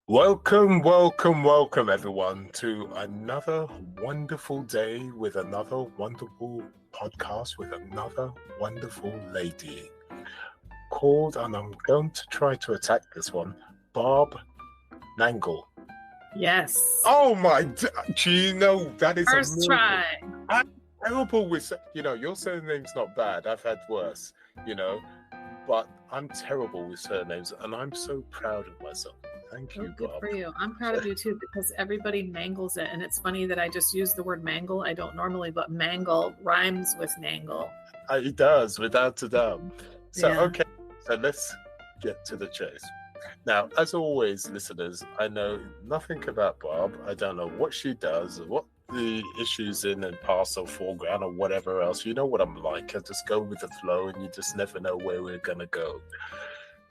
Welcome, welcome, welcome, everyone, to another wonderful day with another wonderful podcast with another wonderful lady called, and I'm going to try to attack this one, Barb Nangle. Yes. Oh my, do you know that is first try. I'm terrible with, your surname's not bad. I've had worse, but I'm terrible with surnames, and I'm so proud of myself. Thank you, Good Barb. for you. I'm proud of you too, because everybody mangles it. And it's funny that I just use the word mangle. I don't normally, but mangle rhymes with nangle. It does, without a doubt. So, Yeah. Okay, so let's get to the chase. Now, as always, listeners, I know nothing about Barb. I don't know what she does, what the issues in and past or foreground or whatever else. You know what I'm like. I just go with the flow and you just never know where we're going to go.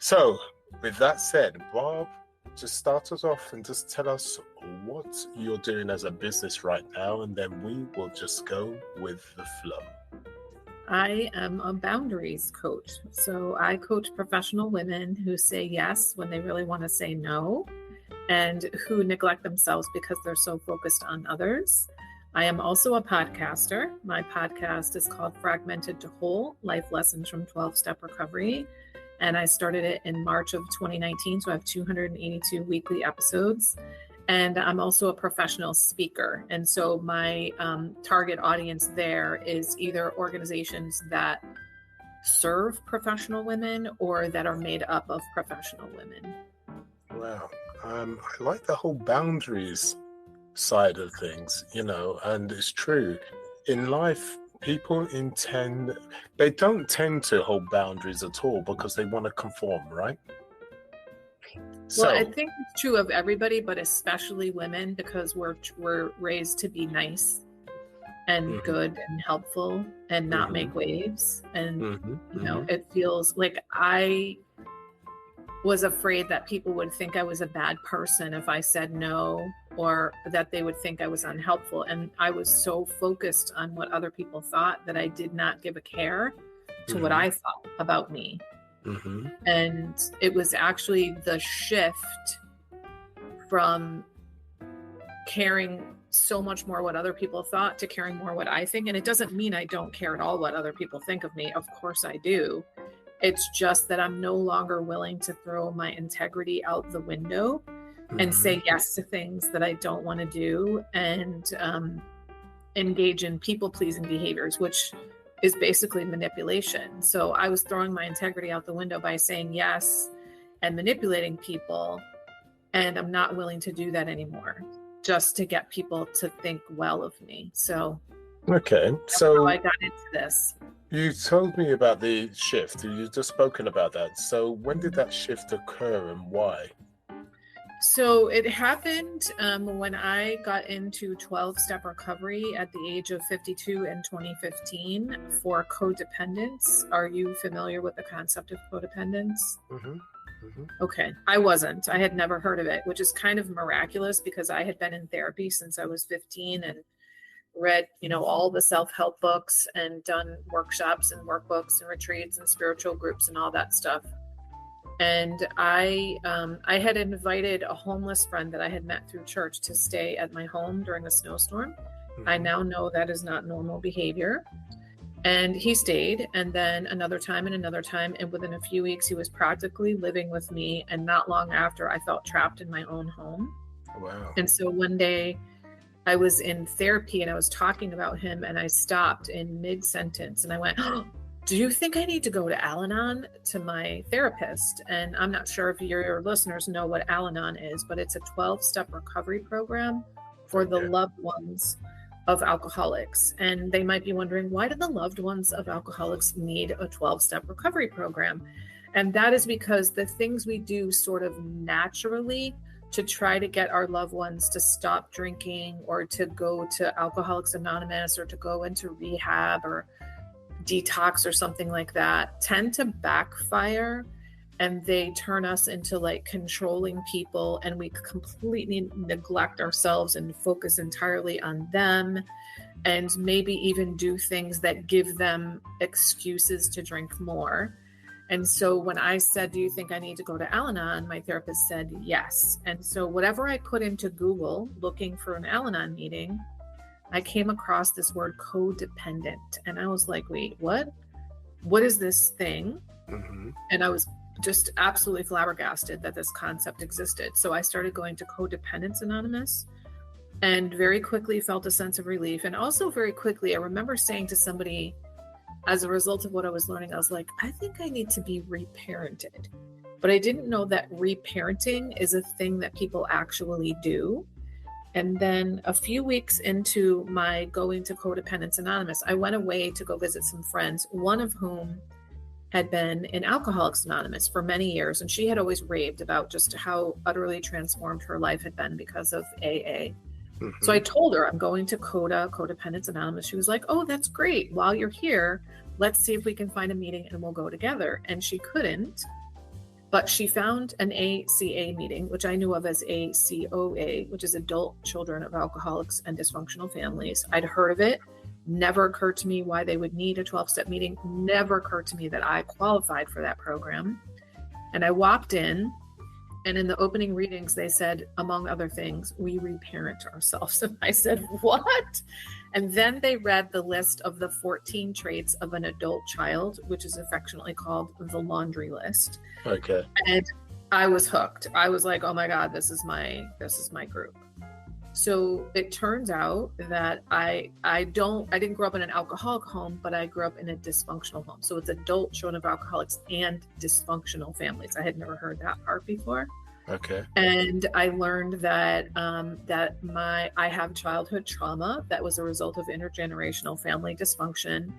So, with that said, Barb, just start us off and just tell us what you're doing as a business right now, and then we will just go with the flow. I am a boundaries coach. So I coach professional women who say yes when they really want to say no, and who neglect themselves because they're so focused on others. I am also a podcaster. My podcast is called Fragmented to Whole: Life Lessons from 12-Step Recovery. And I started it in March of 2019. So I have 282 weekly episodes. And I'm also a professional speaker. And so my target audience there is either organizations that serve professional women or that are made up of professional women. Wow. I like the whole boundaries side of things, and it's true. In life, people they don't tend to hold boundaries at all because they want to conform, right? Well, I think it's true of everybody, but especially women, because we're raised to be nice and good and helpful and not make waves. And, it feels like I was afraid that people would think I was a bad person if I said no, or that they would think I was unhelpful. And I was so focused on what other people thought that I did not give a care to what I thought about me. And it was actually the shift from caring so much more what other people thought to caring more what I think. And it doesn't mean I don't care at all what other people think of me. Of course I do. It's just that I'm no longer willing to throw my integrity out the window and say yes to things that I don't want to do, and engage in people-pleasing behaviors, which is basically manipulation. So I was throwing my integrity out the window by saying yes and manipulating people, and I'm not willing to do that anymore just to get people to think well of me. So okay, so I got into this. You told me about the shift. You've just spoken about that. So when did that shift occur and why? So it happened when I got into 12-step recovery at the age of 52 in 2015 for codependence. Are you familiar with the concept of codependence? Okay. I wasn't. I had never heard of it, which is kind of miraculous because I had been in therapy since I was 15 and read, all the self-help books and done workshops and workbooks and retreats and spiritual groups and all that stuff. And I had invited a homeless friend that I had met through church to stay at my home during a snowstorm. I now know that is not normal behavior. And he stayed, and then another time, and within a few weeks, he was practically living with me. And not long after, I felt trapped in my own home. Wow. And so one day I was in therapy and I was talking about him, and I stopped in mid-sentence and I went, "Oh, do you think I need to go to Al-Anon?" to my therapist. And I'm not sure if your listeners know what Al-Anon is, but it's a 12-step recovery program for the loved ones of alcoholics. And they might be wondering, why do the loved ones of alcoholics need a 12-step recovery program? And that is because the things we do sort of naturally to try to get our loved ones to stop drinking, or to go to Alcoholics Anonymous, or to go into rehab or detox or something like that, tend to backfire, and they turn us into like controlling people, and we completely neglect ourselves and focus entirely on them, and maybe even do things that give them excuses to drink more. And so when I said, do you think I need to go to Al-Anon? My therapist said yes. And so whatever I put into Google looking for an Al-Anon meeting, I came across this word codependent. And I was like, wait, what? What is this thing? Mm-hmm. And I was just absolutely flabbergasted that this concept existed. So I started going to Codependence Anonymous and very quickly felt a sense of relief. And also very quickly, I remember saying to somebody, as a result of what I was learning, I was like, I think I need to be reparented. But I didn't know that reparenting is a thing that people actually do. And then a few weeks into my going to Codependence Anonymous, I went away to go visit some friends, one of whom had been in Alcoholics Anonymous for many years. And she had always raved about just how utterly transformed her life had been because of AA. Mm-hmm. So I told her I'm going to Codependence Anonymous. She was like, oh, that's great. While you're here, let's see if we can find a meeting and we'll go together. And she couldn't, but she found an ACA meeting, which I knew of as ACOA, which is Adult Children of Alcoholics and Dysfunctional Families. I'd heard of it. Never occurred to me why they would need a 12-step meeting. Never occurred to me that I qualified for that program. And I walked in, and in the opening readings, they said, among other things, we reparent ourselves. And I said, what? And then they read the list of the 14 traits of an adult child, which is affectionately called the laundry list. Okay. And I was hooked. I was like, oh my God, this is my group. So it turns out that I didn't grow up in an alcoholic home, but I grew up in a dysfunctional home. So it's adult children of alcoholics and dysfunctional families. I had never heard that part before. Okay. And I learned that I have childhood trauma that was a result of intergenerational family dysfunction.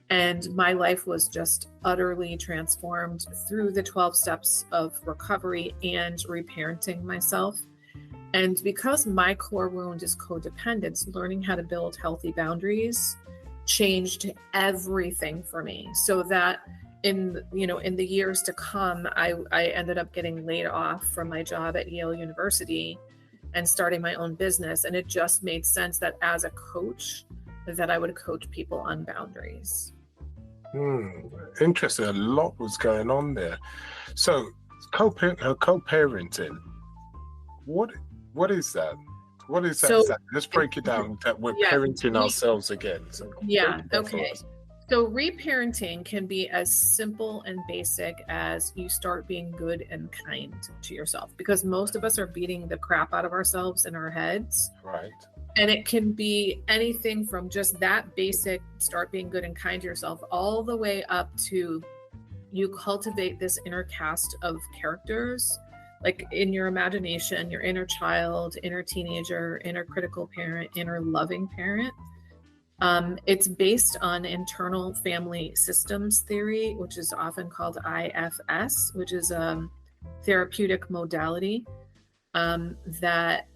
And my life was just utterly transformed through the 12 steps of recovery and reparenting myself. And because my core wound is codependence, learning how to build healthy boundaries changed everything for me. So that in the years to come, I ended up getting laid off from my job at Yale University and starting my own business. And it just made sense that as a coach, that I would coach people on boundaries. Interesting. A lot was going on there. So co-parenting, what is that? What is that? So, Let's break it down, that we're parenting ourselves again. So okay. So reparenting can be as simple and basic as you start being good and kind to yourself, because most of us are beating the crap out of ourselves in our heads. Right. And it can be anything from just that basic, start being good and kind to yourself, all the way up to you cultivate this inner cast of characters, like in your imagination, your inner child, inner teenager, inner critical parent, inner loving parent. It's based on internal family systems theory, which is often called IFS, which is a therapeutic modality that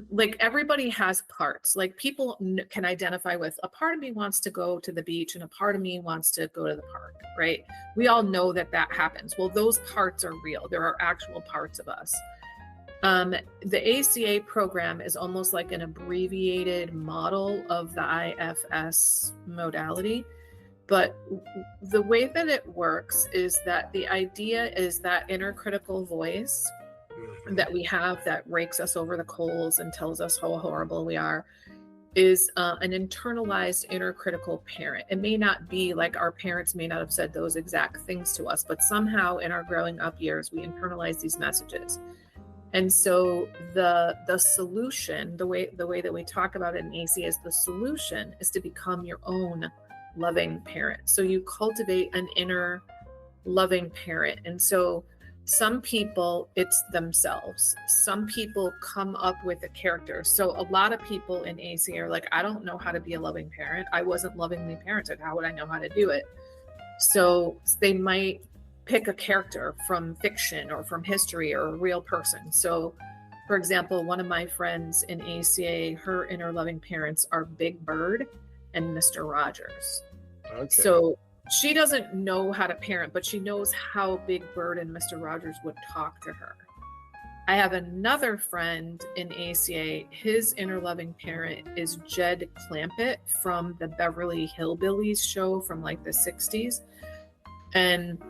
like everybody has parts. Like people can identify with, a part of me wants to go to the beach and a part of me wants to go to the park, right? We all know that happens. Well, those parts are real. There are actual parts of us. The ACA program is almost like an abbreviated model of the IFS modality. But the way that it works is that the idea is that inner critical voice that we have that rakes us over the coals and tells us how horrible we are is an internalized inner critical parent. It may not be like our parents may not have said those exact things to us, but somehow in our growing up years, we internalize these messages. And so the solution, the way that we talk about it in ACA is the solution is to become your own loving parent. So you cultivate an inner loving parent. And so some people, it's themselves. Some people come up with a character. So a lot of people in ACA are like, I don't know how to be a loving parent. I wasn't lovingly parented. How would I know how to do it? So they might pick a character from fiction or from history or a real person. So for example, one of my friends in ACA, her inner loving parents are Big Bird and Mr. Rogers. Okay. So she doesn't know how to parent, but she knows how Big Bird and Mr. Rogers would talk to her. I have another friend in ACA. His inner loving parent is Jed Clampett from the Beverly Hillbillies show from like the 60s. And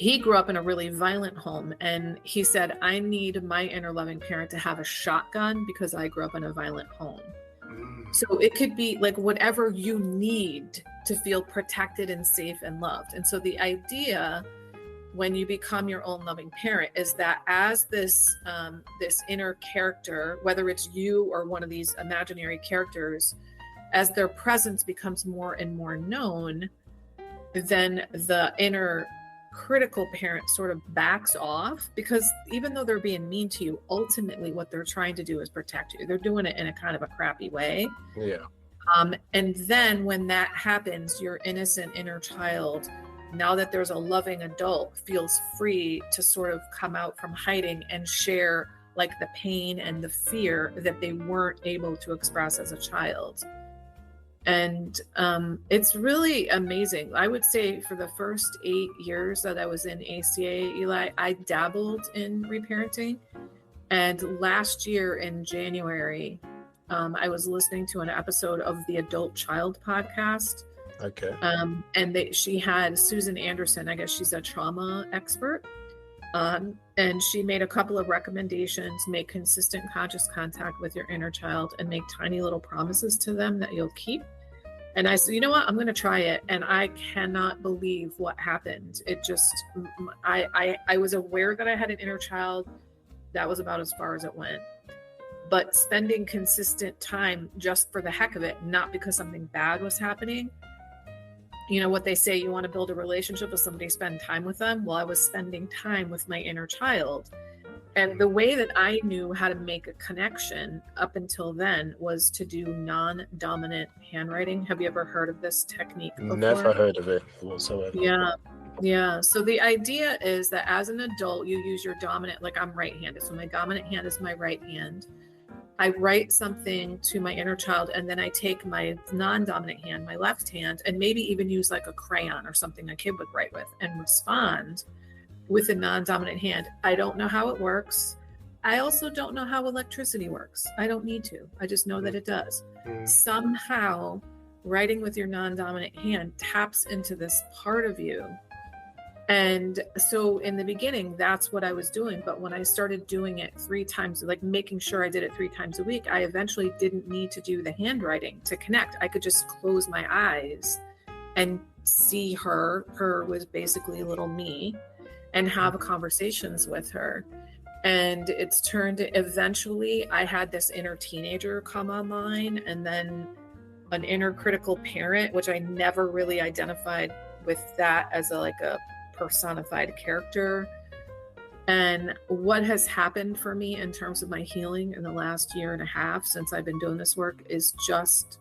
he grew up in a really violent home, and he said, I need my inner loving parent to have a shotgun because I grew up in a violent home. So it could be like whatever you need to feel protected and safe and loved. And so the idea when you become your own loving parent is that as this inner character, whether it's you or one of these imaginary characters, as their presence becomes more and more known, then the inner critical parent sort of backs off, because even though they're being mean to you, ultimately what they're trying to do is protect you. They're doing it in a kind of a crappy way. Yeah. And then when that happens, your innocent inner child, now that there's a loving adult, feels free to sort of come out from hiding and share like the pain and the fear that they weren't able to express as a child. And it's really amazing. I would say for the first 8 years that I was in ACA, Eli, I dabbled in reparenting. And last year in January, I was listening to an episode of the Adult Child podcast. Okay. And she had Susan Anderson. I guess she's a trauma expert. And she made a couple of recommendations: make consistent conscious contact with your inner child and make tiny little promises to them that you'll keep. And I said, you know what, I'm going to try it. And I cannot believe what happened. It just, I was aware that I had an inner child. That was about as far as it went. But spending consistent time just for the heck of it, not because something bad was happening. You know what they say, you want to build a relationship with somebody, spend time with them. Well, I was spending time with my inner child. And the way that I knew how to make a connection up until then was to do non-dominant handwriting. Have you ever heard of this technique before? Never heard of it whatsoever. Yeah. So the idea is that as an adult, you use your dominant, like I'm right-handed. So my dominant hand is my right hand. I write something to my inner child, and then I take my non-dominant hand, my left hand, and maybe even use like a crayon or something a kid would write with and respond with a non-dominant hand. I don't know how it works. I also don't know how electricity works. I don't need to. I just know that it does. Somehow, writing with your non-dominant hand taps into this part of you. And so in the beginning, that's what I was doing. But when I started doing it 3 times, like making sure I did it 3 times a week, I eventually didn't need to do the handwriting to connect. I could just close my eyes and see her. Her was basically little me, and have conversations with her. And it's turned, eventually I had this inner teenager come online, and then an inner critical parent, which I never really identified with that as a personified character. And what has happened for me in terms of my healing in the last 1.5 years since I've been doing this work is just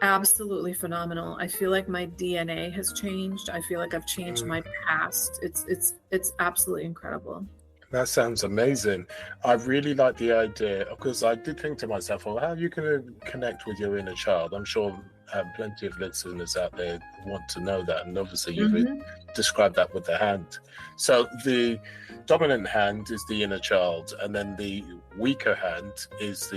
absolutely phenomenal. I feel like my DNA has changed. I feel like I've changed my past. It's absolutely incredible. That sounds amazing. I really like the idea, because I did think to myself, well, how are you going to connect with your inner child? I'm sure plenty of listeners out there want to know that. And obviously you've described that with the hand. So the dominant hand is the inner child, and then the weaker hand is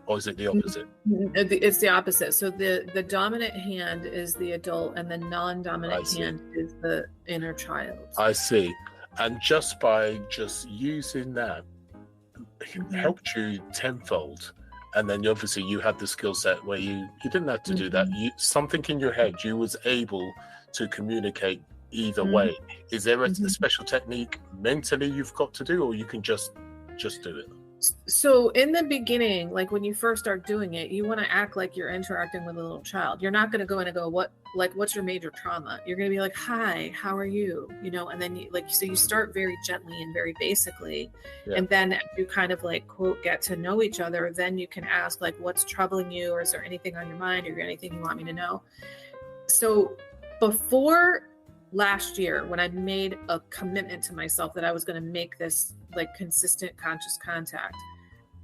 or is it the opposite? It's the opposite. So the dominant hand is the adult, and the non-dominant hand is the inner child. I see. And just by using that, it helped you tenfold. And then obviously you had the skill set where you didn't have to do that. Something in your head, you was able to communicate either way. Is there a special technique mentally you've got to do, or you can just do it? So in the beginning, like when you first start doing it, you want to act like you're interacting with a little child. You're not going to go in and go, what's your major trauma? You're going to be like, hi, how are you? And then you start very gently and very basically. Yeah. And then you kind of quote, get to know each other. Then you can ask what's troubling you? Or is there anything on your mind? Or anything you want me to know? So before last year, when I made a commitment to myself that I was going to make this consistent conscious contact,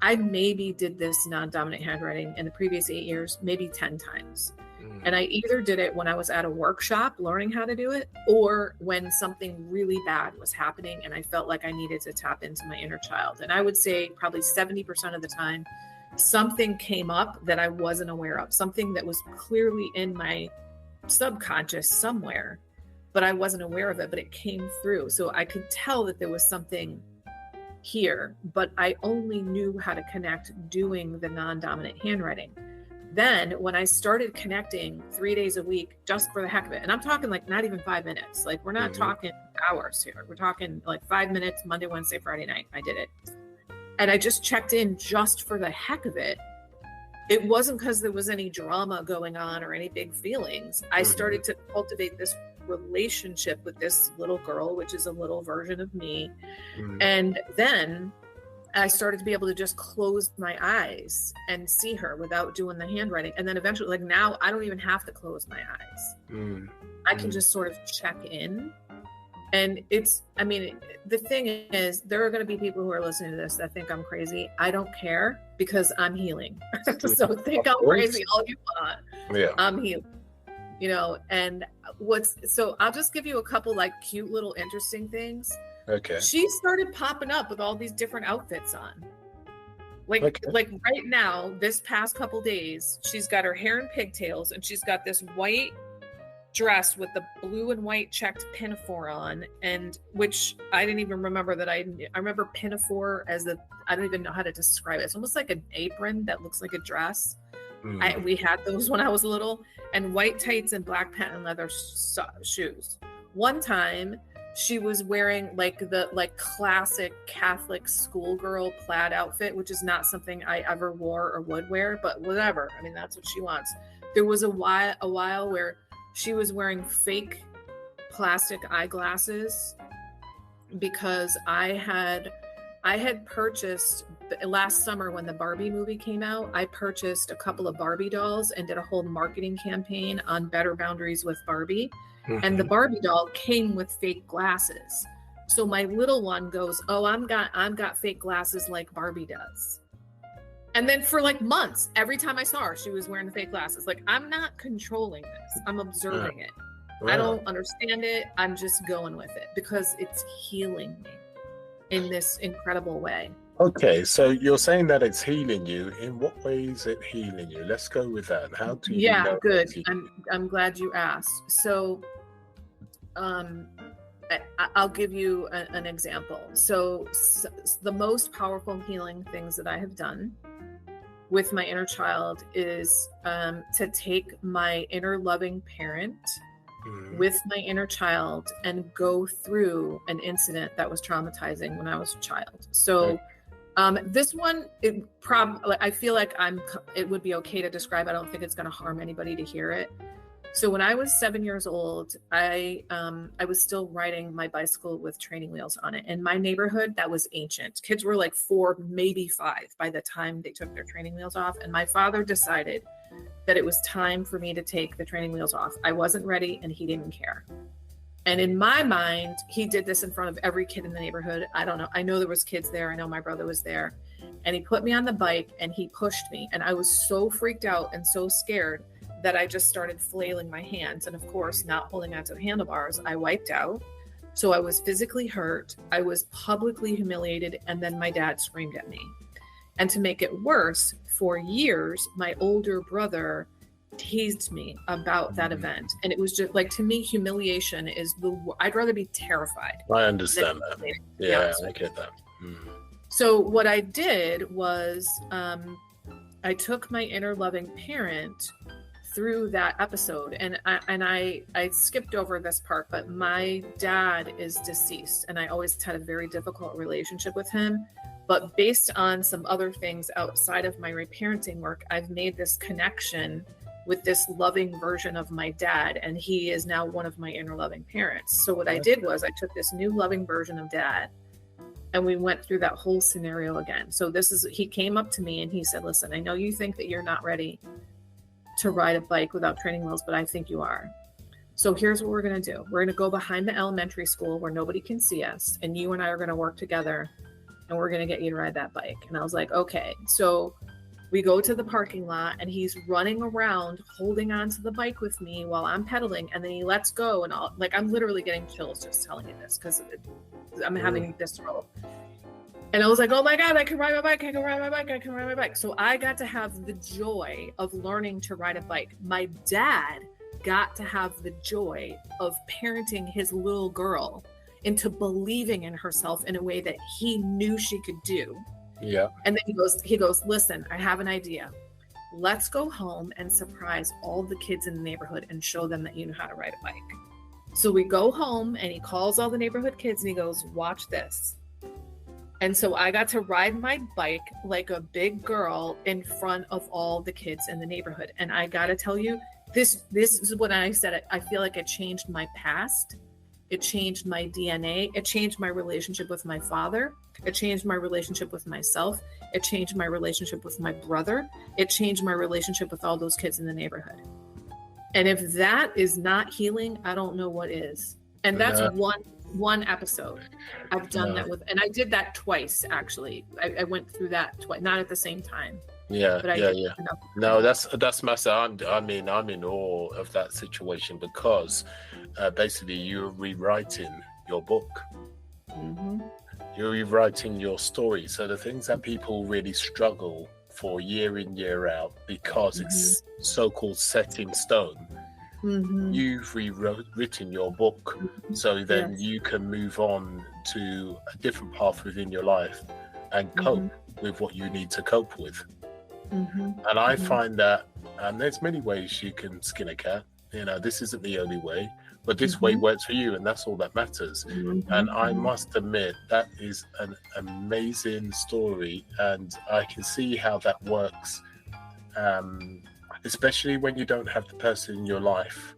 I maybe did this non-dominant handwriting in the previous 8 years, maybe 10 times. And I either did it when I was at a workshop learning how to do it, or when something really bad was happening and I felt like I needed to tap into my inner child. And I would say probably 70% of the time, something came up that I wasn't aware of, something that was clearly in my subconscious somewhere. but I wasn't aware of it, but it came through. So I could tell that there was something here, but I only knew how to connect doing the non-dominant handwriting. Then when I started connecting 3 days a week, just for the heck of it, and I'm talking like not even 5 minutes, like we're not talking hours here. We're talking like 5 minutes, Monday, Wednesday, Friday night. I did it. And I just checked in just for the heck of it. It wasn't because there was any drama going on or any big feelings. I started to cultivate this relationship with this little girl, which is a little version of me. And then I started to be able to just close my eyes and see her without doing the handwriting. And then eventually, like now, I don't even have to close my eyes. I can just sort of check in. And it's, I mean, the thing is, there are going to be people who are listening to this that think I'm crazy. I don't care because I'm healing. So think I'm crazy all you want. Yeah. I'm healing. You know, and so I'll just give you a couple like cute little interesting things. Okay. She started popping up with all these different outfits on. Like right now, this past couple days, she's got her hair in pigtails and she's got this white dress with the blue and white checked pinafore on, and which I didn't even remember that I remember pinafore as I don't even know how to describe it. It's almost like an apron that looks like a dress. We had those when I was little, and white tights and black patent leather shoes. One time she was wearing like the classic Catholic schoolgirl plaid outfit, which is not something I ever wore or would wear, but whatever. I mean, that's what she wants. There was a while where she was wearing fake plastic eyeglasses because I had purchased last summer when the Barbie movie came out. I purchased a couple of Barbie dolls and did a whole marketing campaign on Better Boundaries with Barbie. And the Barbie doll came with fake glasses. So my little one goes, "Oh, I've got fake glasses like Barbie does." And then for like months, every time I saw her, she was wearing the fake glasses. Like, I'm not controlling this. I'm observing it. I don't understand it. I'm just going with it because it's healing me in this incredible way. Okay, so you're saying that it's healing you. In what way is it healing you? Let's go with that. How do you know good. I'm glad you asked. So I'll give you an example. So the most powerful healing things that I have done with my inner child is to take my inner loving parent with my inner child and go through an incident that was traumatizing when I was a child. So this one, I feel like it would be okay to describe. I don't think it's going to harm anybody to hear it. So when I was 7 years old, I was still riding my bicycle with training wheels on it. In my neighborhood, that was ancient. Kids were like 4, maybe 5 by the time they took their training wheels off. And my father decided that it was time for me to take the training wheels off. I wasn't ready and he didn't care. And in my mind, he did this in front of every kid in the neighborhood. I don't know. I know there was kids there. I know my brother was there. And he put me on the bike and he pushed me. And I was so freaked out and so scared that I just started flailing my hands. And of course, not holding onto the handlebars, I wiped out. So I was physically hurt. I was publicly humiliated. And then my dad screamed at me. And to make it worse, for years, my older brother teased me about that event. And it was just like, to me, humiliation is I'd rather be terrified. I understand that. Yeah, I get that. So what I did was I took my inner loving parent through that episode, and I skipped over this part, but my dad is deceased and I always had a very difficult relationship with him. But based on some other things outside of my reparenting work, I've made this connection with this loving version of my dad, and he is now one of my inner loving parents. So what I did was I took this new loving version of dad and we went through that whole scenario again. So he came up to me and he said, "Listen, I know you think that you're not ready to ride a bike without training wheels, but I think you are. So here's what we're going to do. We're going to go behind the elementary school where nobody can see us, and you and I are going to work together and we're going to get you to ride that bike." And I was like, okay. So we go to the parking lot and he's running around holding onto the bike with me while I'm pedaling, and then he lets go, and I'm literally getting chills just telling you this because I'm having visceral. And I was like, oh my God, I can ride my bike. I can ride my bike. I can ride my bike. So I got to have the joy of learning to ride a bike. My dad got to have the joy of parenting his little girl into believing in herself in a way that he knew she could do. Yeah. And then he goes, listen, I have an idea. Let's go home and surprise all the kids in the neighborhood and show them that you know how to ride a bike. So we go home and he calls all the neighborhood kids and he goes, watch this. And so I got to ride my bike like a big girl in front of all the kids in the neighborhood. And I got to tell you, this is what I said. I feel like it changed my past. It changed my DNA. It changed my relationship with my father. It changed my relationship with myself. It changed my relationship with my brother. It changed my relationship with all those kids in the neighborhood. And if that is not healing, I don't know what is. And that's one episode I've done that with. And I did that twice, actually. I went through that twice, not at the same time. Yeah. No, that's massive. I'm in awe of that situation because basically you're rewriting your book. Mm-hmm. You're rewriting your story. So the things that people really struggle for year in, year out, because it's so-called set in stone, you've rewritten your book. So then you can move on to a different path within your life and cope with what you need to cope with. And I find that there's many ways you can skin a cat. You know, this isn't the only way, but this way works for you, and that's all that matters. And I must admit, that is an amazing story, and I can see how that works, especially when you don't have the person in your life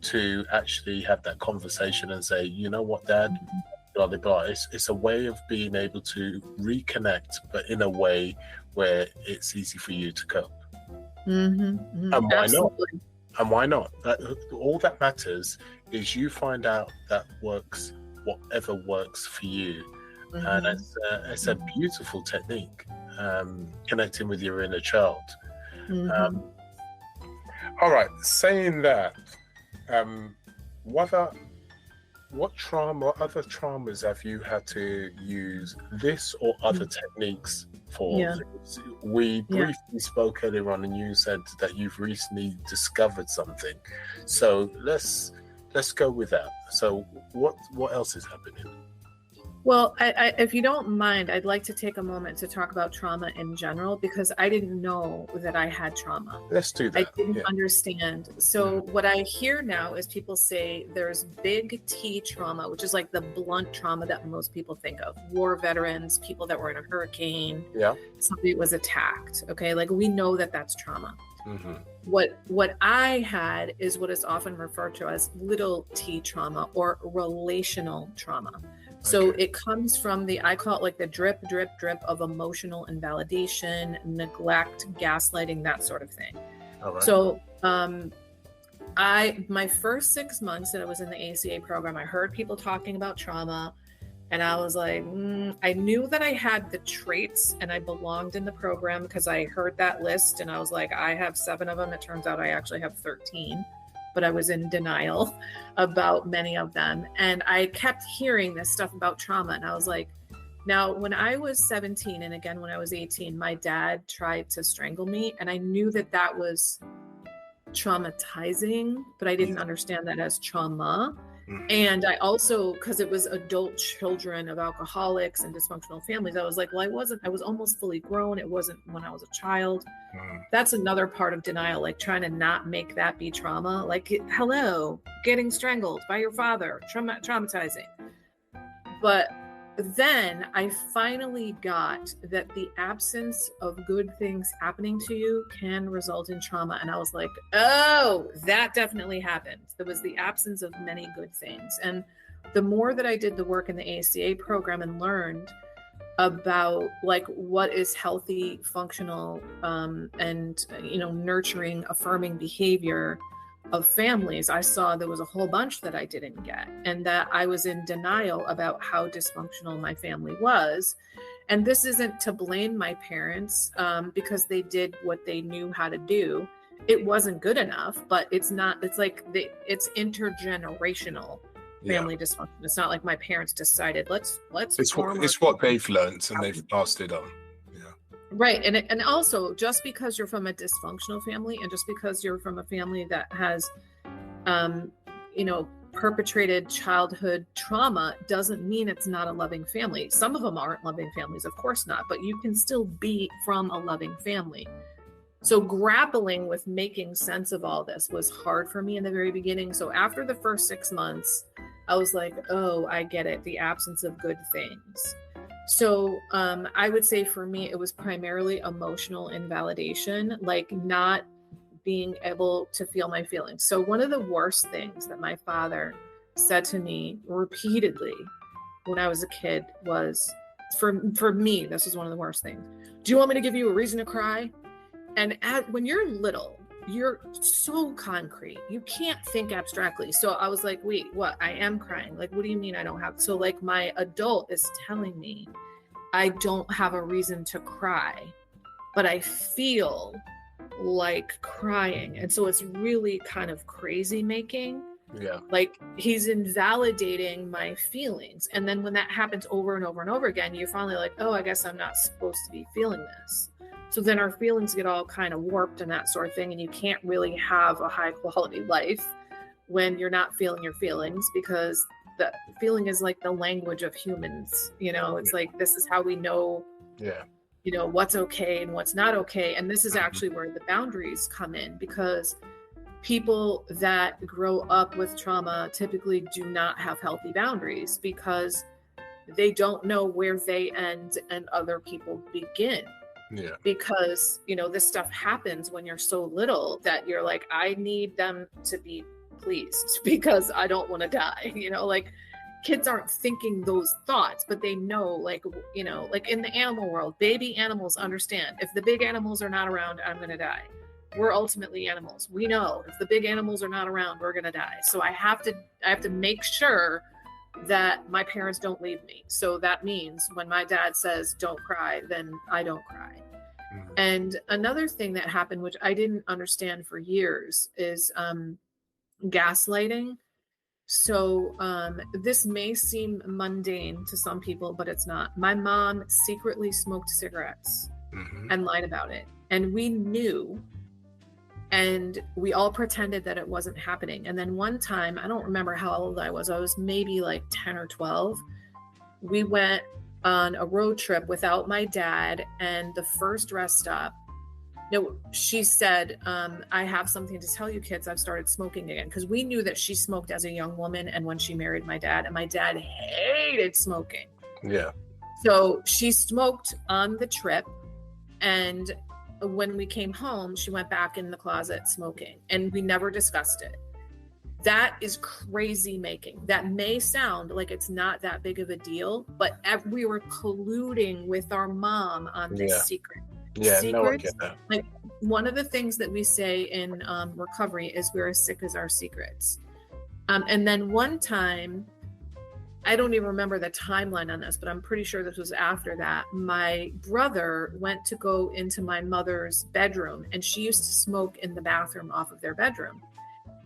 to actually have that conversation and say, you know what, Dad, blah, blah, blah. It's a way of being able to reconnect, but in a way where it's easy for you to cope. And why not? And why not? All that matters is you find out that works, whatever works for you. And it's a beautiful technique, connecting with your inner child. All right, saying that, what other traumas have you had to use this or other techniques for? We briefly spoke earlier on, and you said that you've recently discovered something. So let's go with that. So what else is happening? Well, I, if you don't mind, I'd like to take a moment to talk about trauma in general, because I didn't know that I had trauma. Let's do that. I didn't understand. So what I hear now is people say there's big T trauma, which is like the blunt trauma that most people think of. War veterans, people that were in a hurricane, somebody was attacked. Okay, like we know that that's trauma. What I had is what is often referred to as little T trauma or relational trauma. So it comes from I call it like the drip, drip, drip of emotional invalidation, neglect, gaslighting, that sort of thing. All right. So my first 6 months that I was in the ACA program, I heard people talking about trauma, and I was like, I knew that I had the traits and I belonged in the program because I heard that list, and I was like, I have 7 of them. It turns out I actually have 13. But I was in denial about many of them. And I kept hearing this stuff about trauma. And I was like, now, when I was 17, and again, when I was 18, my dad tried to strangle me. And I knew that that was traumatizing, but I didn't understand that as trauma. And I also, because it was adult children of alcoholics and dysfunctional families, I was like, well, I was almost fully grown. It wasn't when I was a child. That's another part of denial, like trying to not make that be trauma. Like, hello, getting strangled by your father, traumatizing. But then I finally got that the absence of good things happening to you can result in trauma. And I was like, oh, that definitely happened. There was the absence of many good things. And the more that I did the work in the ACA program and learned about like what is healthy, functional, and, nurturing, affirming behavior of families, I saw there was a whole bunch that I didn't get, and that I was in denial about how dysfunctional my family was. And this isn't to blame my parents, because they did what they knew how to do. It wasn't good enough, but it's it's intergenerational family dysfunction. It's not like my parents decided let's it's what they've learned and they've passed it on. Right. And also, just because you're from a dysfunctional family, and just because you're from a family that has perpetrated childhood trauma doesn't mean it's not a loving family. Some of them aren't loving families, of course not, but you can still be from a loving family. So grappling with making sense of all this was hard for me in the very beginning. So after the first 6 months, I was like, oh, I get it. The absence of good things. So I would say for me, it was primarily emotional invalidation, like not being able to feel my feelings. So one of the worst things that my father said to me repeatedly when I was a kid was, for me, this was one of the worst things. Do you want me to give you a reason to cry? And when you're little, you're so concrete. You can't think abstractly. So I was like, wait, what? I am crying. Like, what do you mean I don't have? So like my adult is telling me I don't have a reason to cry, but I feel like crying. And so it's really kind of crazy making. Yeah. Like he's invalidating my feelings. And then when that happens over and over and over again, you're finally like, oh, I guess I'm not supposed to be feeling this. So then our feelings get all kind of warped and that sort of thing. And you can't really have a high quality life when you're not feeling your feelings, because the feeling is like the language of humans. It's like, this is how we know, what's okay and what's not okay. And this is actually where the boundaries come in, because people that grow up with trauma typically do not have healthy boundaries, because they don't know where they end and other people begin. Yeah. Because, this stuff happens when you're so little that you're like, I need them to be pleased because I don't want to die. Like kids aren't thinking those thoughts, but they know, like in the animal world, baby animals understand if the big animals are not around, I'm going to die. We're ultimately animals. We know if the big animals are not around, we're going to die. So I have to make sure that my parents don't leave me. So that means when my dad says don't cry, then I don't cry. Mm-hmm. And another thing that happened, which I didn't understand for years, is gaslighting. So this may seem mundane to some people, but it's not. My mom secretly smoked cigarettes and lied about it. And we knew, and we all pretended that it wasn't happening. And then one time, I don't remember how old I was maybe like 10 or 12. We went on a road trip without my dad, and the first rest stop, she said, I have something to tell you kids, I've started smoking again. Because we knew that she smoked as a young woman and when she married my dad, and my dad hated smoking. Yeah. So she smoked on the trip, and when we came home, she went back in the closet smoking, and we never discussed it. That is crazy making. That may sound like it's not that big of a deal, but we were colluding with our mom on this secret. Yeah, Secrets, no, I get that. Like one of the things that we say in recovery is we're as sick as our secrets. And then one time, I don't even remember the timeline on this, but I'm pretty sure this was after that. My brother went to go into my mother's bedroom, and she used to smoke in the bathroom off of their bedroom.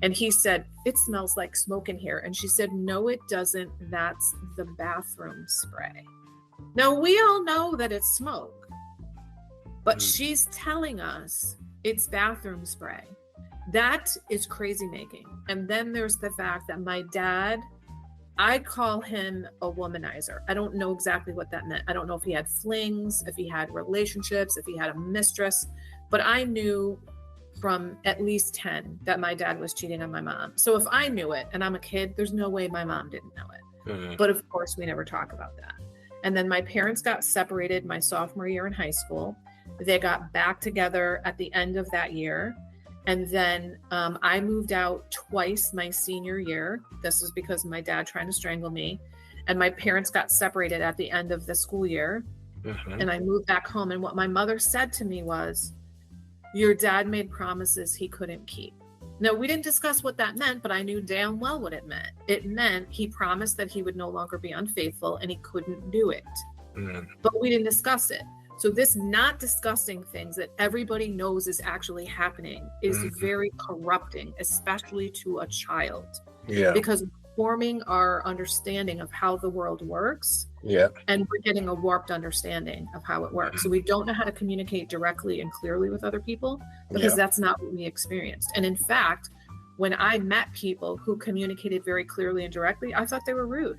And he said, it smells like smoke in here. And she said, no, it doesn't. That's the bathroom spray. Now, we all know that it's smoke, but she's telling us it's bathroom spray. That is crazy making. And then there's the fact that my dad, I call him a womanizer. I don't know exactly what that meant. I don't know if he had flings, if he had relationships, if he had a mistress, but I knew from at least 10 that my dad was cheating on my mom. So if I knew it and I'm a kid, there's no way my mom didn't know it. But of course, we never talk about that. And then my parents got separated my sophomore year in high school. They got back together at the end of that year. And then I moved out twice my senior year. This was because of my dad trying to strangle me. And my parents got separated at the end of the school year. And I moved back home. And what my mother said to me was, your dad made promises he couldn't keep. Now, we didn't discuss what that meant, but I knew damn well what it meant. It meant he promised that he would no longer be unfaithful, and he couldn't do it. But we didn't discuss it. So this not discussing things that everybody knows is actually happening is very corrupting, especially to a child. Yeah. Because forming our understanding of how the world works. Yeah. And we're getting a warped understanding of how it works. So we don't know how to communicate directly and clearly with other people because that's not what we experienced. And in fact, when I met people who communicated very clearly and directly, I thought they were rude.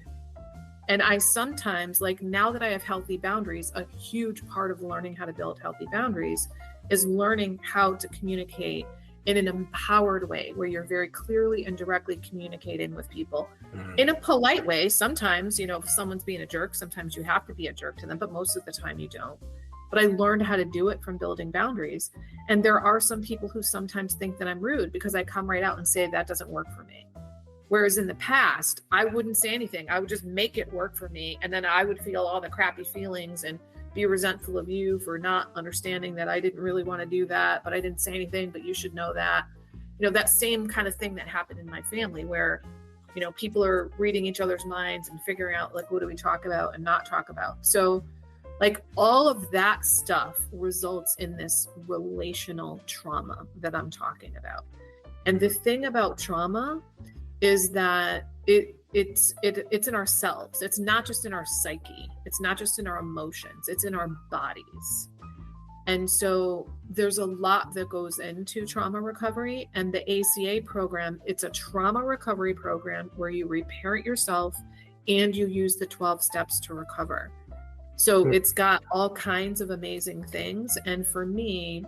And I sometimes, like now that I have healthy boundaries, a huge part of learning how to build healthy boundaries is learning how to communicate in an empowered way where you're very clearly and directly communicating with people in a polite way. Sometimes, you know, if someone's being a jerk, sometimes you have to be a jerk to them, but most of the time you don't. But I learned how to do it from building boundaries. And there are some people who sometimes think that I'm rude because I come right out and say that doesn't work for me. Whereas in the past, I wouldn't say anything. I would just make it work for me. And then I would feel all the crappy feelings and be resentful of you for not understanding that I didn't really want to do that, but I didn't say anything, but you should know that. You know, that same kind of thing that happened in my family where, you know, people are reading each other's minds and figuring out like, what do we talk about and not talk about? So like all of that stuff results in this relational trauma that I'm talking about. And the thing about trauma is that it's in ourselves. It's not just in our psyche. It's not just in our emotions. It's in our bodies. And so there's a lot that goes into trauma recovery, and the ACA program, it's a trauma recovery program where you reparent yourself and you use the 12 steps to recover. So it's got all kinds of amazing things. And for me,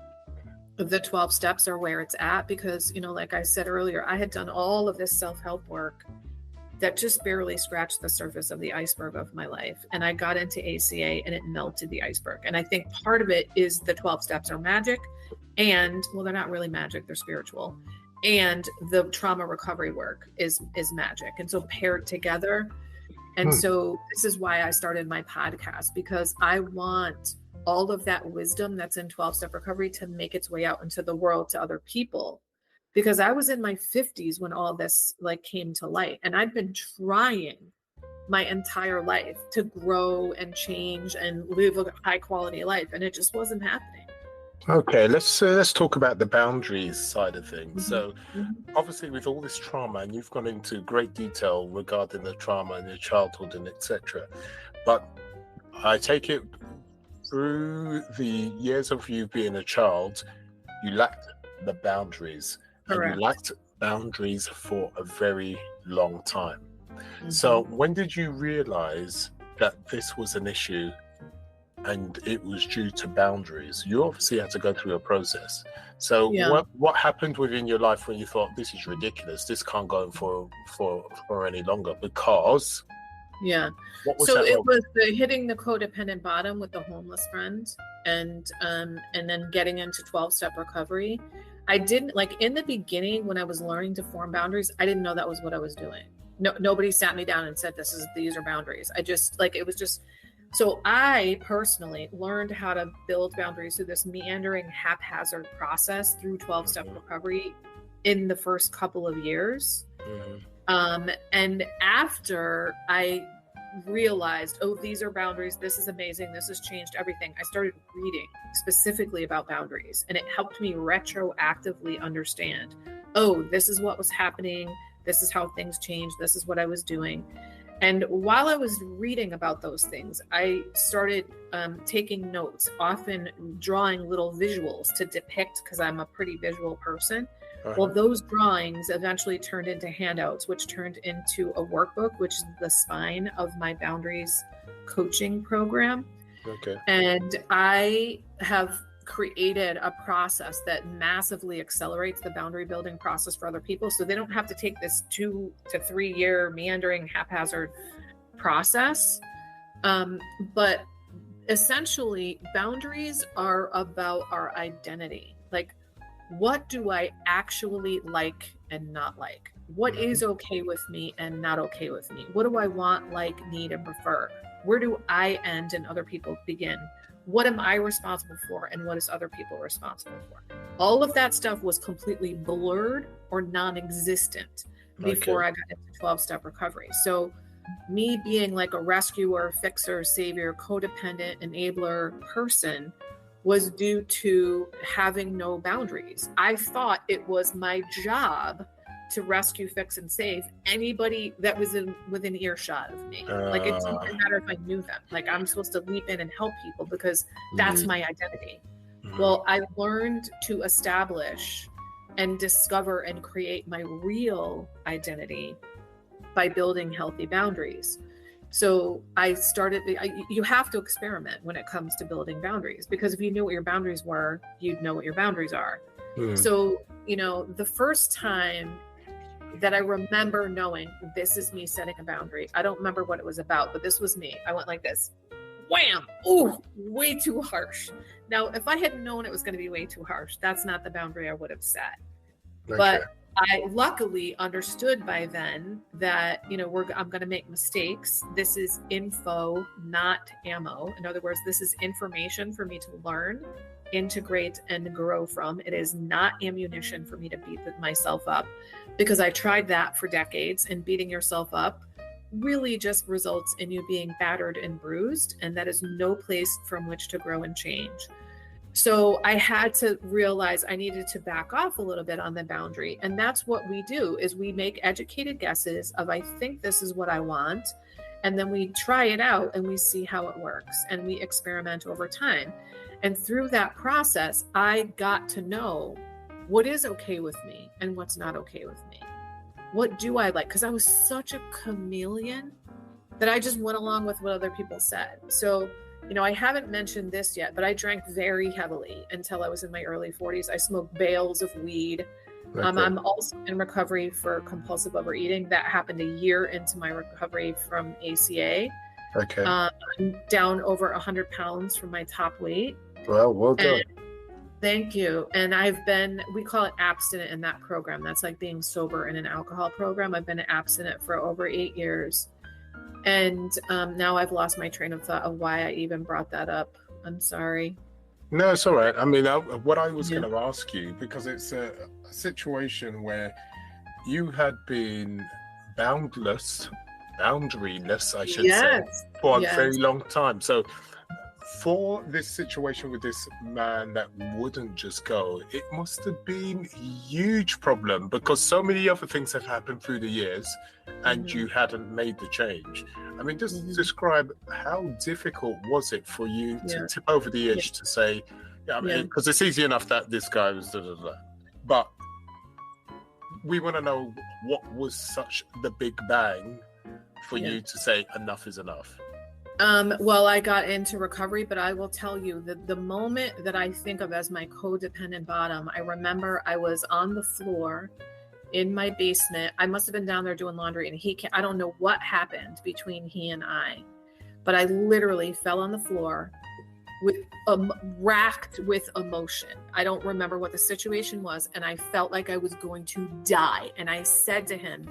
the 12 steps are where it's at because, you know, like I said earlier, I had done all of this self-help work that just barely scratched the surface of the iceberg of my life. And I got into ACA and it melted the iceberg. And I think part of it is the 12 steps are magic and, well, they're not really magic, they're spiritual. And the trauma recovery work is magic. And so paired together. And so this is why I started my podcast, because I want all of that wisdom that's in 12-step recovery to make its way out into the world to other people. Because I was in my 50s when all this like came to light, and I've been trying my entire life to grow and change and live a high quality life, and it just wasn't happening. Okay, let's talk about the boundaries side of things. So obviously with all this trauma, and you've gone into great detail regarding the trauma in your childhood and etc. But I take it through the years of you being a child, you lacked the boundaries. Correct. And you lacked boundaries for a very long time. So when did you realize that this was an issue and it was due to boundaries? You obviously had to go through a process. So what happened within your life when you thought, this is ridiculous, this can't go on for any longer? Because what was so that it was the hitting the codependent bottom with the homeless friend and then getting into 12-step recovery. I didn't, like in the beginning when I was learning to form boundaries, I didn't know that was what I was doing. Nobody sat me down and said, these are boundaries. I just like, it was just, so I personally learned how to build boundaries through this meandering haphazard process through 12-step recovery in the first couple of years. And after I realized, oh, these are boundaries, this is amazing, this has changed everything, I started reading specifically about boundaries, and it helped me retroactively understand, oh, this is what was happening, this is how things changed, this is what I was doing. And while I was reading about those things, I started taking notes, often drawing little visuals to depict, because I'm a pretty visual person. Well, those drawings eventually turned into handouts, which turned into a workbook, which is the spine of my boundaries coaching program. Okay. And I have created a process that massively accelerates the boundary building process for other people. So they don't have to take this 2 to 3 year meandering haphazard process. But essentially, boundaries are about our identity. Like, what do I actually like and not like? What is okay with me and not okay with me? What do I want, like, need, and prefer? Where do I end and other people begin? What am I responsible for and what is other people responsible for? All of that stuff was completely blurred or non-existent before I got into 12-step recovery. So me being like a rescuer, fixer, savior, codependent, enabler person was due to having no boundaries. I thought it was my job to rescue, fix, and save anybody that was within earshot of me. Like, it didn't matter if I knew them. Like, I'm supposed to leap in and help people because that's my identity. Well, I learned to establish and discover and create my real identity by building healthy boundaries. So I started, you have to experiment when it comes to building boundaries, because if you knew what your boundaries were, you'd know what your boundaries are. So, the first time that I remember knowing this is me setting a boundary, I don't remember what it was about, but this was me. I went like this, wham, ooh, way too harsh. Now, if I had known it was going to be way too harsh, that's not the boundary I would have set. Okay. But I luckily understood by then that, I'm going to make mistakes. This is info, not ammo. In other words, this is information for me to learn, integrate, and grow from. It is not ammunition for me to beat myself up, because I tried that for decades, and beating yourself up really just results in you being battered and bruised. And that is no place from which to grow and change. So I had to realize I needed to back off a little bit on the boundary. And that's what we do, is we make educated guesses of, I think this is what I want. And then we try it out and we see how it works, and we experiment over time. And through that process, I got to know what is okay with me and what's not okay with me. What do I like? Because I was such a chameleon that I just went along with what other people said. So, I haven't mentioned this yet, but I drank very heavily until I was in my early 40s. I smoked bales of weed. Okay. I'm also in recovery for compulsive overeating. That happened a year into my recovery from ACA. Okay. I'm down over 100 pounds from my top weight. Well done. Thank you. And we call it abstinent in that program. That's like being sober in an alcohol program. I've been abstinent for over 8 years. And now I've lost my train of thought of why I even brought that up. I'm sorry. No, it's all right. I mean, what I was going to ask you, because it's a situation where you had been boundaryless, I should say, for a very long time. So for this situation with this man that wouldn't just go, it must have been a huge problem, because so many other things have happened through the years and you hadn't made the change. I mean, just describe how difficult was it for you to tip over the edge to say, because it's easy enough that this guy was but we want to know what was such the big bang for you to say enough is enough. Well, I got into recovery, but I will tell you that the moment that I think of as my codependent bottom, I remember I was on the floor in my basement. I must have been down there doing laundry, and I don't know what happened between he and I, but I literally fell on the floor racked with emotion. I don't remember what the situation was, and I felt like I was going to die. And I said to him,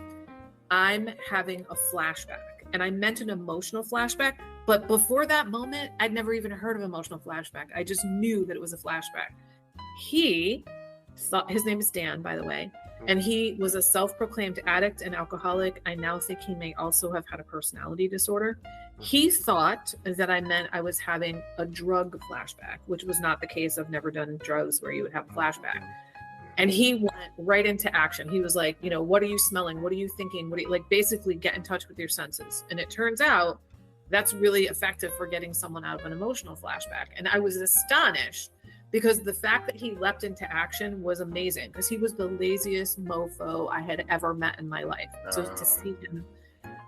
I'm having a flashback. And I meant an emotional flashback. But before that moment, I'd never even heard of emotional flashback. I just knew that it was a flashback. He thought, his name is Dan, by the way, and he was a self-proclaimed addict and alcoholic. I now think he may also have had a personality disorder. He thought that I meant I was having a drug flashback, which was not the case. I've never done drugs where you would have a flashback. And he went right into action. He was like, what are you smelling? What are you thinking? Basically get in touch with your senses. And it turns out that's really effective for getting someone out of an emotional flashback. And I was astonished because the fact that he leapt into action was amazing, because he was the laziest mofo I had ever met in my life. So to see him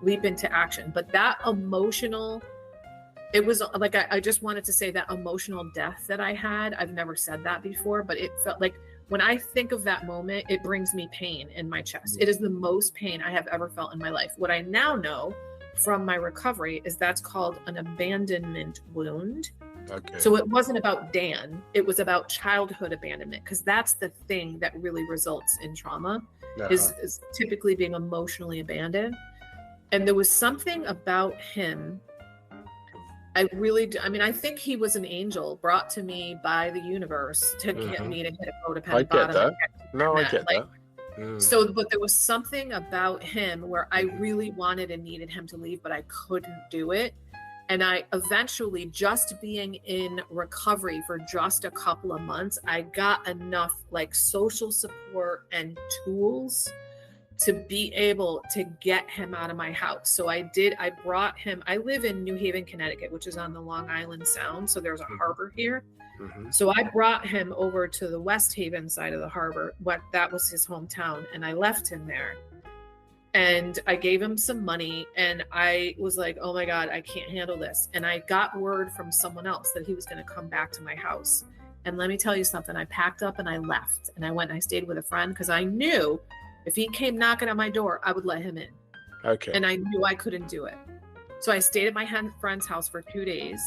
leap into action, but that emotional, it was like, I just wanted to say that emotional death that I had, I've never said that before, but it felt like, when I think of that moment, it brings me pain in my chest. It is the most pain I have ever felt in my life. What I now know from my recovery is that's called an abandonment wound. Okay. So it wasn't about Dan. It was about childhood abandonment, because that's the thing that really results in trauma, is typically being emotionally abandoned. And there was something about him. I think he was an angel brought to me by the universe to get me to hit a codependent bottom. I get that. So, but there was something about him where I really wanted and needed him to leave, but I couldn't do it. And I eventually, just being in recovery for just a couple of months, I got enough social support and tools to be able to get him out of my house. So I brought him, I live in New Haven, Connecticut, which is on the Long Island Sound. So there's a harbor here. So I brought him over to the West Haven side of the harbor. That was his hometown. And I left him there. And I gave him some money. And I was like, oh my God, I can't handle this. And I got word from someone else that he was going to come back to my house. And let me tell you something. I packed up and I left. And I went and I stayed with a friend because I knew if he came knocking on my door, I would let him in. Okay. And I knew I couldn't do it. So I stayed at my friend's house for 2 days.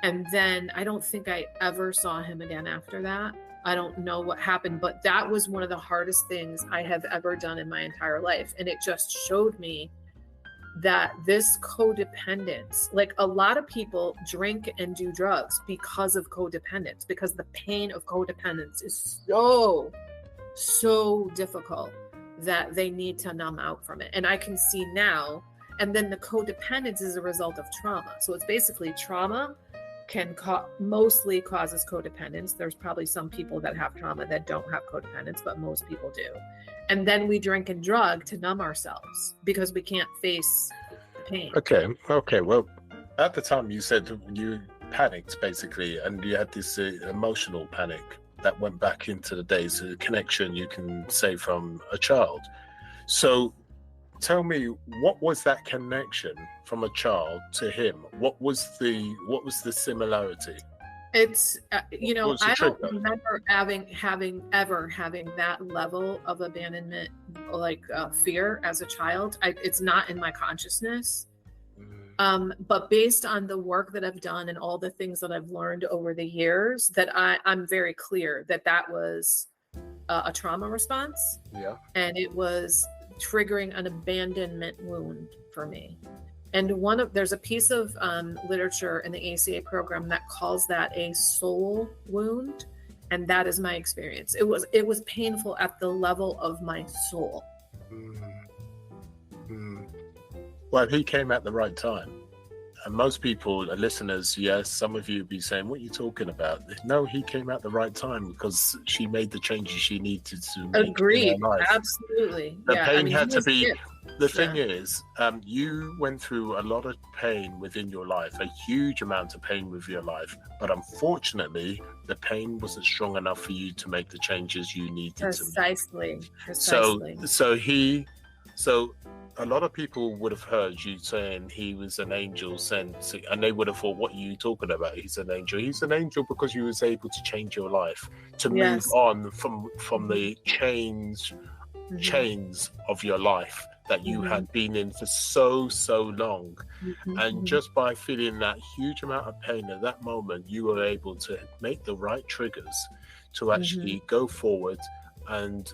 And then I don't think I ever saw him again after that. I don't know what happened, but that was one of the hardest things I have ever done in my entire life. And it just showed me that this codependence, like a lot of people drink and do drugs because of codependence, because the pain of codependence is so difficult that they need to numb out from it. And I can see now, and then the codependence is a result of trauma. So it's basically trauma can mostly causes codependence. There's probably some people that have trauma that don't have codependence, but most people do. And then we drink and drug to numb ourselves because we can't face the pain. Okay. Well, at the time you said you panicked basically, and you had this emotional panic that went back into the days of connection, you can say, from a child. So tell me, what was that connection from a child to him? What was the similarity? It's I don't remember having that level of abandonment, like fear as a child. It's not in my consciousness. But based on the work that I've done and all the things that I've learned over the years, that I'm very clear that was a trauma response. Yeah. And it was triggering an abandonment wound for me. And there's a piece of literature in the ACA program that calls that a soul wound. And that is my experience. It was painful at the level of my soul. Well, he came at the right time. And most people, listeners, yes, some of you would be saying, what are you talking about? No, he came at the right time because she made the changes she needed to make. Agreed. In her life. Absolutely. The pain had to be... The thing is, you went through a lot of pain within your life, a huge amount of pain with your life. But unfortunately, the pain wasn't strong enough for you to make the changes you needed Precisely. to make. So a lot of people would have heard you saying he was an angel sent, and they would have thought, what are you talking about? He's an angel. He's an angel because you was able to change your life, to move on from the chains of your life that you had been in for so long. And just by feeling that huge amount of pain at that moment, you were able to make the right triggers to actually go forward and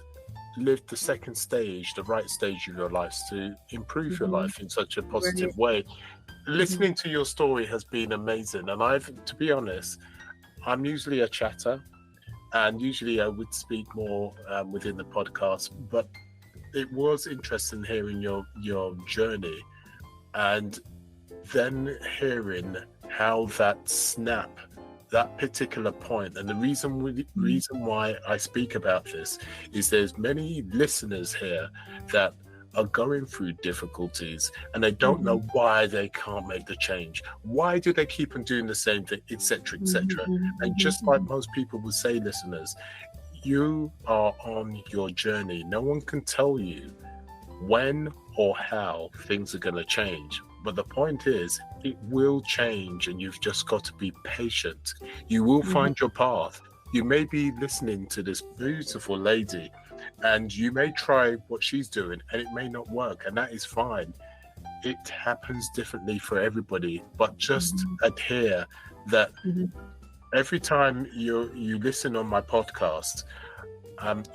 live the second stage, the right stage of your life, to improve your life in such a positive way. Listening to your story has been amazing. And to be honest, I'm usually a chatter, and usually I would speak more within the podcast, but it was interesting hearing your journey, and then hearing how that particular point, and the reason why I speak about this is there's many listeners here that are going through difficulties and they don't know why they can't make the change. Why do they keep on doing the same thing, etc., etc.? And just like most people will say, listeners, you are on your journey. No one can tell you when or how things are going to change. But the point is, it will change, and you've just got to be patient. You will find your path. You may be listening to this beautiful lady, and you may try what she's doing, and it may not work, and that is fine. It happens differently for everybody, but just adhere that every time you listen on my podcast,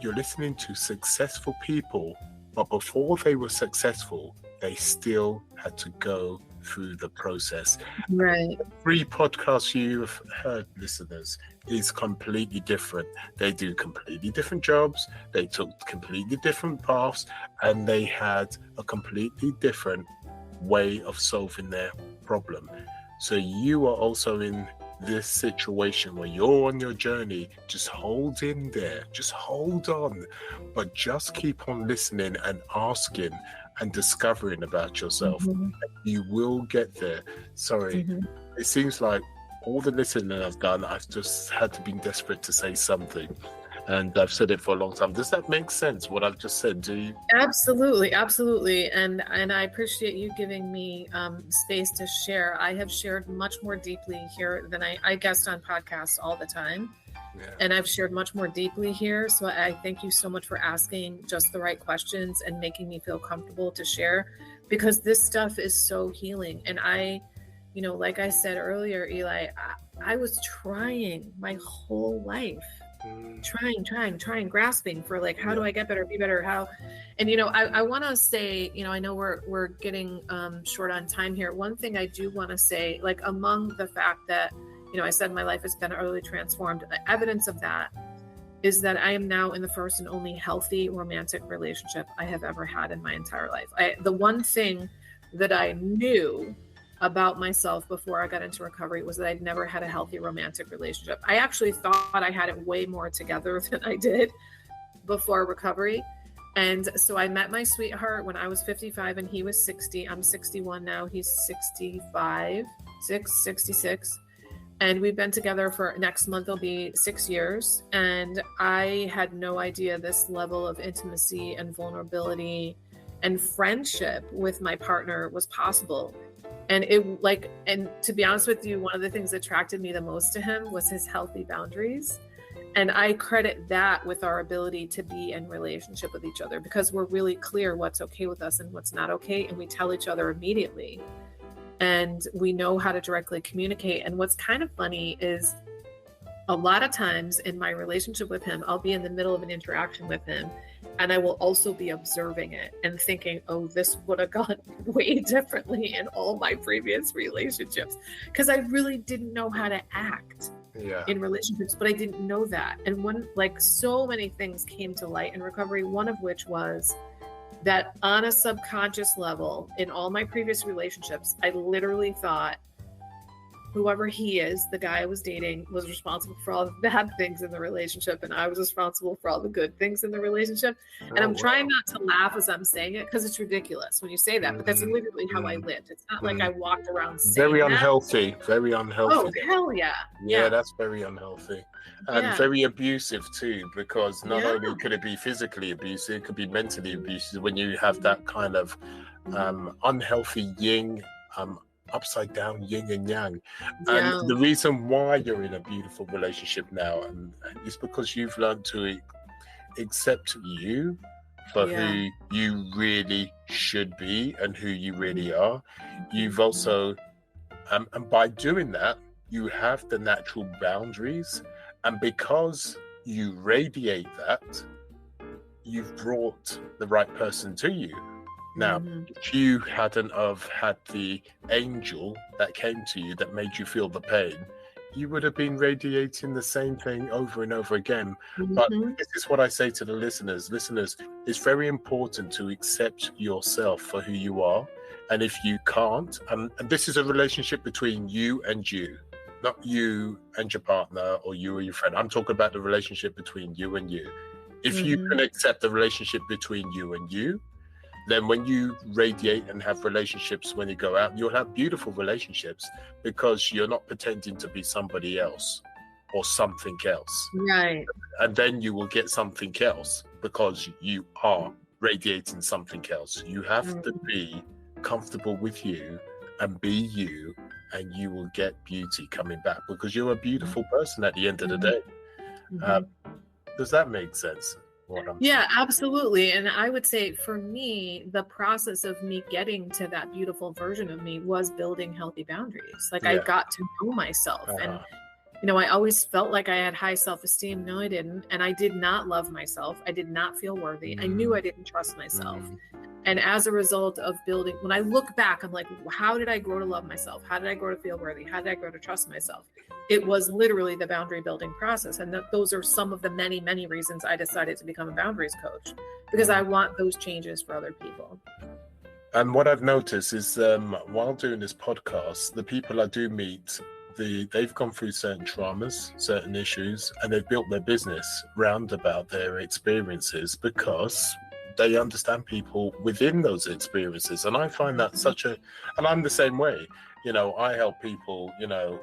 you're listening to successful people, but before they were successful, they still had to go through the process. Right. Every podcast you've heard, listeners, is completely different. They do completely different jobs, they took completely different paths, and they had a completely different way of solving their problem. So you are also in this situation where you're on your journey. Just hold in there, just hold on, but just keep on listening and asking and discovering about yourself. You will get there. Sorry, it seems like all the listening I've done, I've just had to be desperate to say something. And I've said it for a long time. Does that make sense, what I've just said? Do you? Absolutely. And I appreciate you giving me space to share. I have shared much more deeply here than I guest on podcasts all the time. Yeah. And I've shared much more deeply here. So I thank you so much for asking just the right questions and making me feel comfortable to share, because this stuff is so healing. And like I said earlier, Eli, I was trying my whole life. Trying, grasping for like, how do I get better, be better, how? And, I want to say, I know we're getting short on time here. One thing I do want to say, like, among the fact that, I said my life has been utterly transformed, evidence of that is that I am now in the first and only healthy romantic relationship I have ever had in my entire life. The one thing that I knew about myself before I got into recovery was that I'd never had a healthy romantic relationship. I actually thought I had it way more together than I did before recovery. And so I met my sweetheart when I was 55 and he was 60. I'm 61 now. He's 66. And we've been together for next month, it'll be 6 years. And I had no idea this level of intimacy and vulnerability and friendship with my partner was possible. And and to be honest with you, one of the things that attracted me the most to him was his healthy boundaries. And I credit that with our ability to be in relationship with each other, because we're really clear what's okay with us and what's not okay. And we tell each other immediately. And we know how to directly communicate. And what's kind of funny is a lot of times in my relationship with him, I'll be in the middle of an interaction with him, and I will also be observing it and thinking, oh, this would have gone way differently in all my previous relationships, because I really didn't know how to act in relationships, but I didn't know that. And so many things came to light in recovery, one of which was that on a subconscious level in all my previous relationships, I literally thought whoever he is, the guy I was dating, was responsible for all the bad things in the relationship, and I was responsible for all the good things in the relationship. And I'm trying not to laugh as I'm saying it, because it's ridiculous when you say that, but that's literally how I lived. It's not like I walked around saying very unhealthy. Oh, hell yeah. Yeah, that's very unhealthy. And very abusive too, because not only could it be physically abusive, it could be mentally abusive when you have that kind of unhealthy yin, upside down yin and yang. And the reason why you're in a beautiful relationship now is because you've learned to accept you for who you really should be and who you really are. You've also and by doing that, you have the natural boundaries, and because you radiate that, you've brought the right person to you. Now, if you hadn't have had the angel that came to you that made you feel the pain, you would have been radiating the same thing over and over again. But this is what I say to the listeners. Listeners, it's very important to accept yourself for who you are. And if you can't, and this is a relationship between you and you, not you and your partner or you or your friend. I'm talking about the relationship between you and you. If you can accept the relationship between you and you, then when you radiate and have relationships when you go out, you'll have beautiful relationships, because you're not pretending to be somebody else or something else. Right. And then you will get something else because you are radiating something else. You have to be comfortable with you and be you, and you will get beauty coming back, because you're a beautiful person at the end of the day. Does that make sense? Yeah, absolutely. And I would say for me, the process of me getting to that beautiful version of me was building healthy boundaries. Like I got to know myself. And, I always felt like I had high self-esteem. No, I didn't. And I did not love myself. I did not feel worthy. I knew I didn't trust myself. And as a result of building, when I look back, I'm like, how did I grow to love myself? How did I grow to feel worthy? How did I grow to trust myself? It was literally the boundary building process. And those are some of the many, many reasons I decided to become a boundaries coach, because I want those changes for other people. And what I've noticed is while doing this podcast, the people I do meet, they've gone through certain traumas, certain issues, and they've built their business round about their experiences, because they understand people within those experiences. And I find that and I'm the same way. I help people,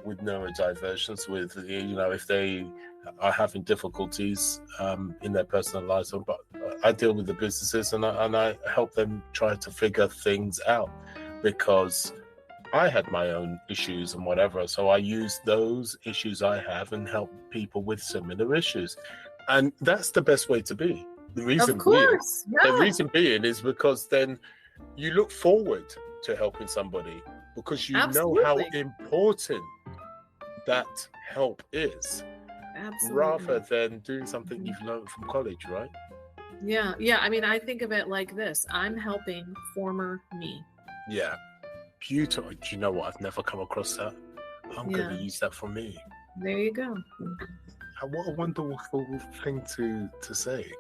with neurodivergence, with, if they are having difficulties in their personal lives. But I deal with the businesses, and I help them try to figure things out, because I had my own issues and whatever. So I use those issues I have and help people with similar issues. And that's the best way to be. The reason being is because then you look forward to helping somebody, because you know how important that help is. Absolutely. Rather than doing something you've learned from college, right? Yeah. I mean, I think of it like this. I'm helping former me. Yeah. Beautiful. Do you know what? I've never come across that. I'm going to use that for me. There you go. What a wonderful thing to say.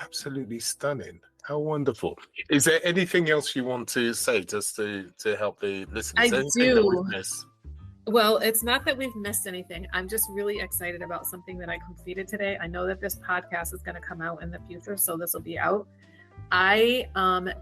Absolutely stunning. How wonderful. Is there anything else you want to say, just to help the listeners? I do. Well, it's not that we've missed anything. I'm just really excited about something that I completed today. I know that this podcast is going to come out in the future, so this will be out. I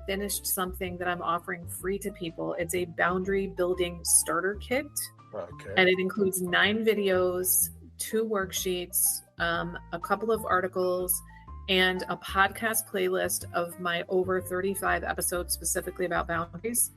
finished something that I'm offering free to people. It's a boundary building starter kit. Okay. And it includes 9 videos, 2 worksheets, a couple of articles, and a podcast playlist of my over 35 episodes specifically about boundaries.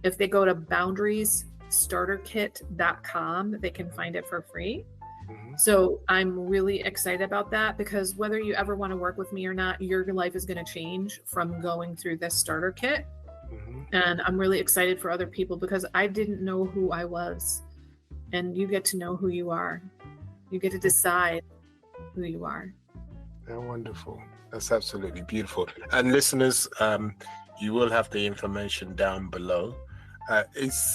If they go to boundariesstarterkit.com, they can find it for free. Mm-hmm. So I'm really excited about that, because whether you ever want to work with me or not, your life is going to change from going through this starter kit. Mm-hmm. And I'm really excited for other people, because I didn't know who I was. And you get to know who you are. You get to decide who you are. Yeah, wonderful. That's absolutely beautiful. And listeners, you will have the information down below.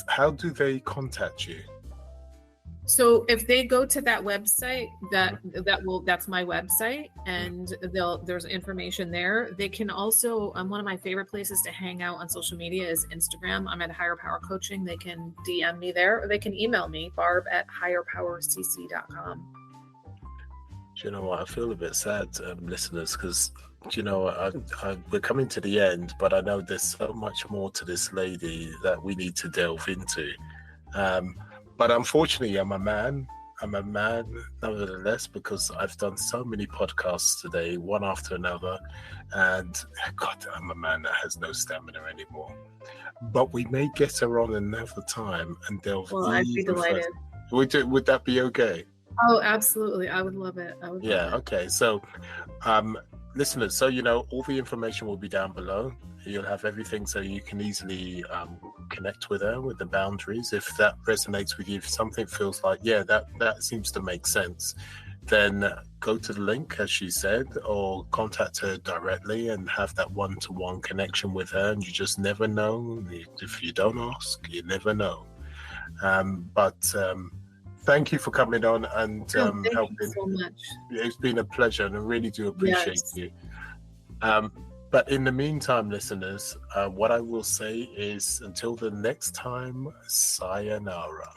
How do they contact you? So if they go to that website, that's my website, and there's information there. They can also, one of my favorite places to hang out on social media is Instagram. I'm at Higher Power Coaching. They can DM me there, or they can email me, barb@higherpowercc.com. Do you know what? I feel a bit sad, listeners, because we're coming to the end, but I know there's so much more to this lady that we need to delve into. But unfortunately, I'm a man nevertheless, because I've done so many podcasts today, one after another, and God, I'm a man that has no stamina anymore. But we may get her on another time and delve. Well, I'd be delighted. Would that be okay? Oh, absolutely. I would love it. Okay. So, listeners, so all the information will be down below. You'll have everything, so you can easily connect with her with the boundaries. If that resonates with you, if something feels like, that seems to make sense, then go to the link, as she said, or contact her directly and have that one-to-one connection with her. And you just never know. If you don't ask, you never know. But thank you for coming on and helping. Thank you so much. It's been a pleasure, and I really do appreciate you. But in the meantime, listeners, what I will say is, until the next time, sayonara.